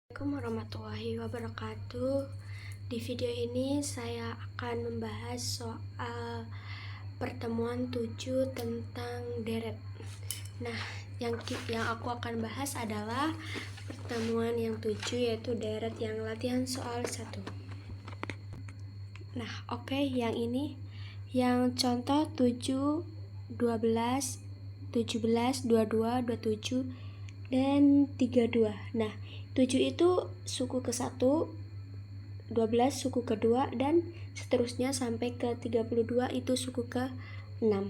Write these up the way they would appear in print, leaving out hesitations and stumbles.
Assalamualaikum warahmatullahi wabarakatuh. Di video ini saya akan membahas soal pertemuan 7 tentang deret. Nah, yang aku akan bahas adalah pertemuan yang 7, yaitu deret yang latihan soal 1. Nah, oke, yang ini yang contoh 7, 12, 17, 22, 27 dan 32. Nah, 7 itu suku ke-1, 12 suku ke-2 dan seterusnya sampai ke 32 itu suku ke-6.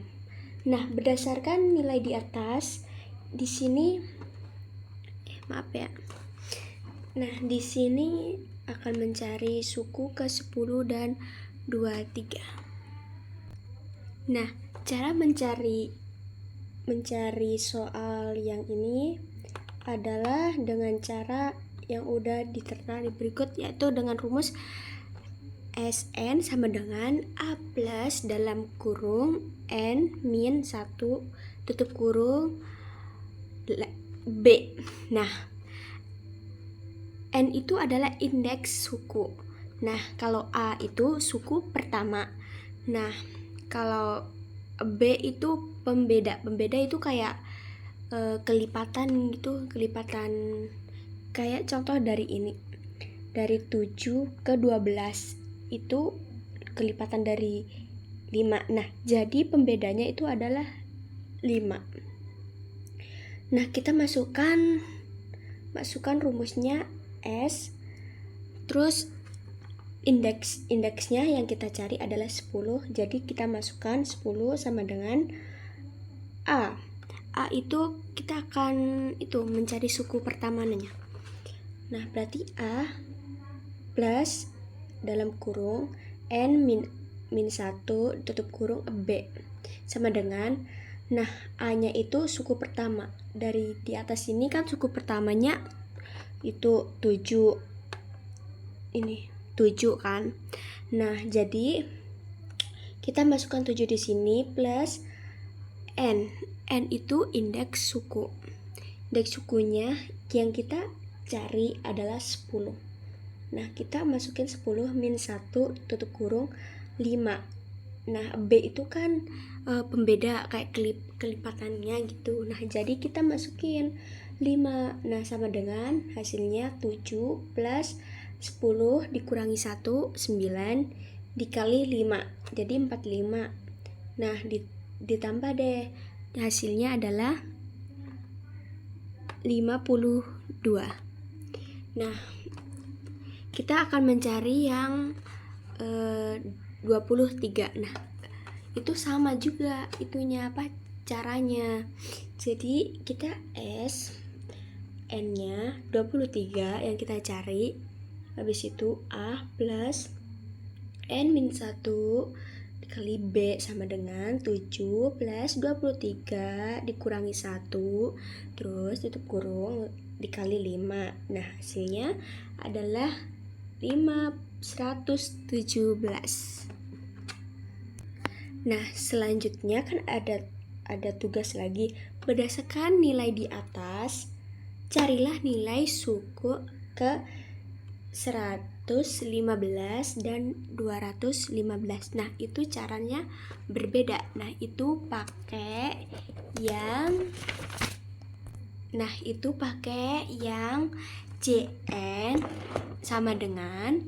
Nah, berdasarkan nilai di atas, di sini maaf ya. Nah, di sini akan mencari suku ke-10 dan 23. Nah, cara mencari soal yang ini adalah dengan cara yang udah ditertera di berikut, yaitu dengan rumus Sn sama dengan A plus dalam kurung N min 1 tutup kurung B. Nah, N itu adalah indeks suku. Nah, kalau A itu suku pertama. Nah, kalau B itu pembeda. Pembeda itu kayak kelipatan gitu, kelipatan kayak contoh dari ini. Dari 7 ke 12 itu kelipatan dari 5. Nah, jadi pembedanya itu adalah 5. Nah, kita masukkan rumusnya S. Terus indeksnya yang kita cari adalah 10. Jadi kita masukkan 10 sama dengan A. A itu kita akan mencari suku pertamanya. Nah, berarti A plus dalam kurung N min 1 tutup kurung B sama dengan, nah, A-nya itu suku pertama. Dari di atas ini kan suku pertamanya itu 7. Ini 7 kan. Nah, jadi kita masukkan 7 di sini plus N. N itu indeks suku. Indeks sukunya yang kita cari adalah 10. Nah, kita masukin 10 min 1 tutup kurung 5. Nah, B itu kan pembeda kayak kelipatannya gitu. Nah, jadi kita masukin 5. Nah, sama dengan hasilnya 7 plus 10 dikurangi 1, 9 dikali 5. Jadi 45. Nah, ditambah deh. Hasilnya adalah 52. Nah, kita akan mencari yang 23. Nah, itu sama juga itunya caranya. Jadi kita S N-nya 23 yang kita cari. Habis itu A plus N min 1 dikali B sama dengan 7 plus 23 dikurangi 1 terus tutup kurung dikali 5. Nah, hasilnya adalah 117. Nah, selanjutnya kan ada tugas lagi. Berdasarkan nilai di atas, carilah nilai suku ke 115 dan 215. Nah, itu caranya berbeda. Nah, itu pakai yang Jn sama dengan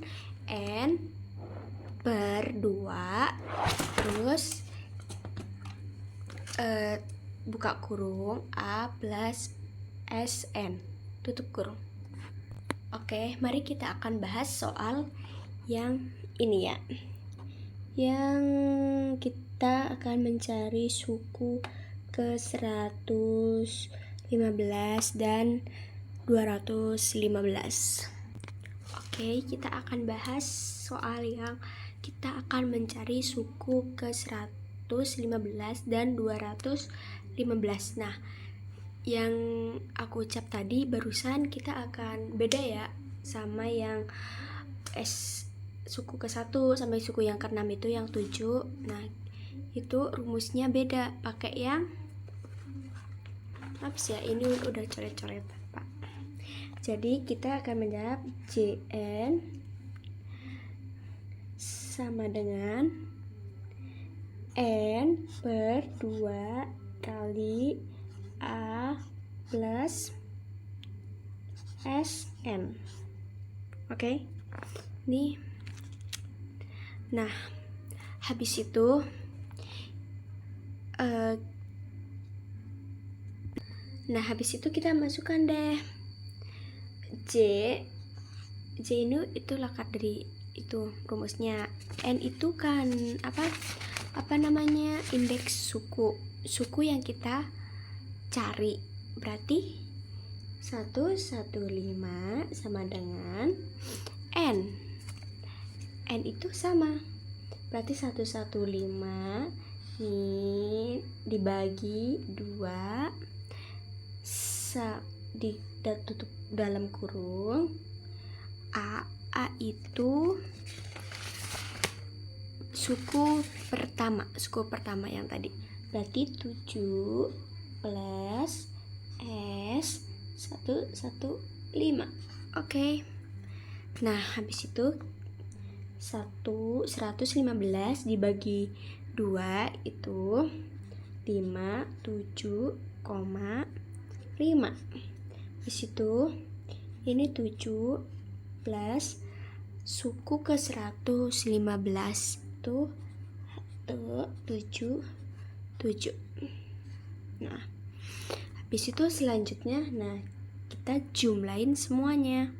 N per 2 terus buka kurung A plus Sn tutup kurung. Oke, mari kita akan bahas soal yang ini ya. Yang kita akan mencari suku ke 115 dan 215. Oke, kita akan bahas soal yang kita akan mencari suku ke 115 dan 215. Nah, yang aku ucap tadi barusan kita akan beda ya sama yang suku ke-1 sampai suku yang ke-6 itu yang 7. Nah, itu rumusnya beda, pakai yang ini udah coret-coret Pak. Jadi kita akan menjawab JN sama dengan N per 2 kali A plus SN. Oke. Nih. Nah, habis itu kita masukkan deh J ini itu akar dari itu rumusnya. N itu kan apa namanya, indeks suku yang kita cari. Berarti 115 sama dengan N itu sama, berarti 115 ini dibagi 2 tutup dalam kurung. A itu suku pertama yang tadi, berarti 7 plus S 115. Oke. Nah, habis itu 115 dibagi 2 itu 57,5. Di situ ini 7 plus suku ke 115 itu 7. Nah, habis itu selanjutnya, nah kita jumlahin semuanya.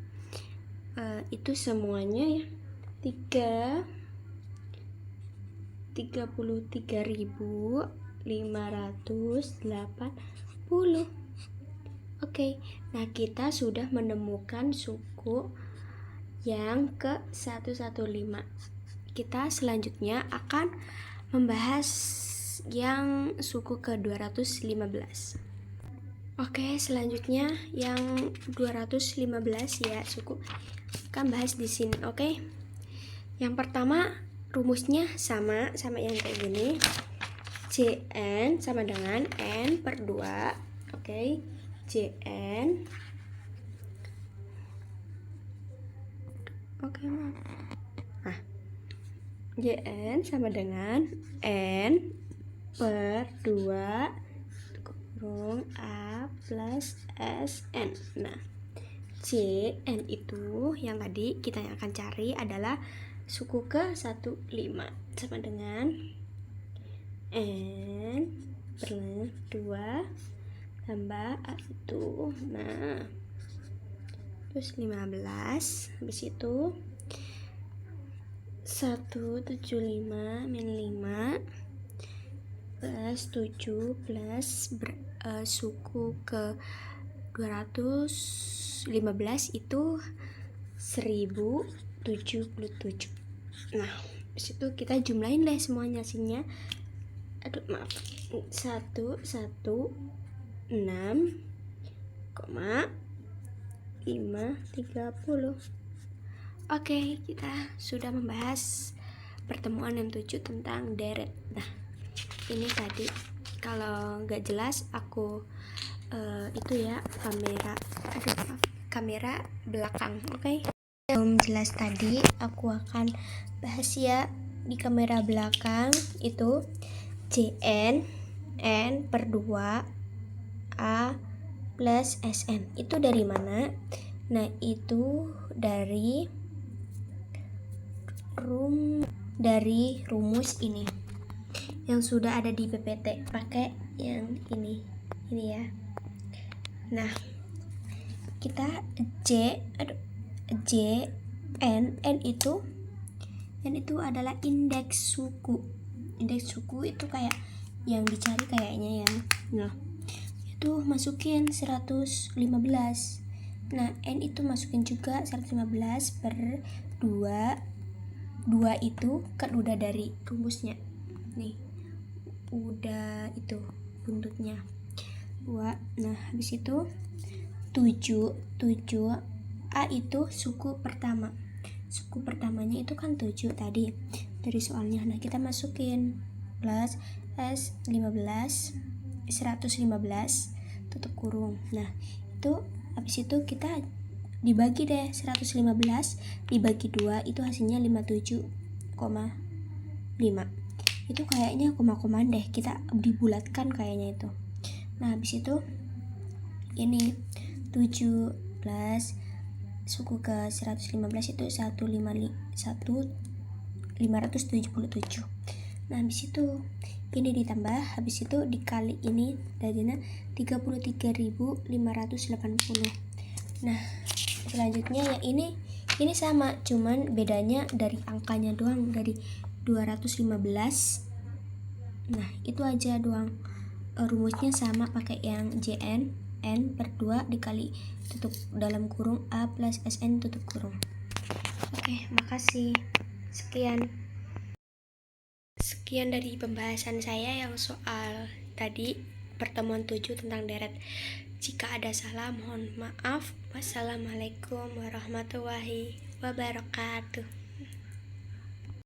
Itu semuanya ya 33.580. Oke, nah kita sudah menemukan suku yang ke 115. Kita selanjutnya akan membahas yang suku ke 215. Oke, selanjutnya yang 215 ya, suku akan bahas di sini. Oke. Yang pertama rumusnya sama yang kayak gini. JN sama dengan N per 2. Oke. JN. Oke, nah, JN sama dengan N per 2 kurung A plus SN. Nah, JN itu yang tadi kita yang akan cari adalah suku ke 15 sama dengan N per 2 tambah A itu. Nah, terus 15. Habis itu 175 min 5 plus 7 plus suku ke 215 itu 1077. Nah, disitu kita jumlahin deh semuanya hasilnya. 116,530. Oke, kita sudah membahas pertemuan yang 7 tentang deret. Nah, ini tadi kalau nggak jelas aku itu ya kamera belakang. Oke. Belum jelas tadi aku akan bahas ya di kamera belakang itu JN N per 2 A plus SN itu dari mana? Nah, itu dari rumus ini yang sudah ada di PPT, pakai yang ini ya. Nah, kita N itu adalah indeks suku. Indeks suku itu kayak yang dicari kayaknya ya. Nah, itu masukin 115. Nah, N itu masukin juga 115 per 2 itu kan udah dari rumusnya nih, udah itu buntutnya 2. Nah, habis itu 7 A itu suku pertamanya itu kan 7 tadi dari soalnya. Nah, kita masukin plus S 115 tutup kurung. Nah, itu habis itu kita dibagi deh 115 dibagi 2 itu hasilnya 57,5. Itu kayaknya koma-komaan deh, kita dibulatkan kayaknya itu. Nah habis itu ini 7 plus suku ke 115 itu 577. Nah habis itu ini ditambah, habis itu dikali ini jadinya 33.580. Nah selanjutnya ya ini sama, cuman bedanya dari angkanya doang, dari 215. Nah itu aja doang. Rumusnya sama, pakai yang JN N per 2 dikali tutup dalam kurung A plus SN tutup kurung. Oke, makasih. Sekian dari pembahasan saya yang soal tadi pertemuan 7 tentang deret. Jika ada salah mohon maaf. Wassalamualaikum warahmatullahi wabarakatuh.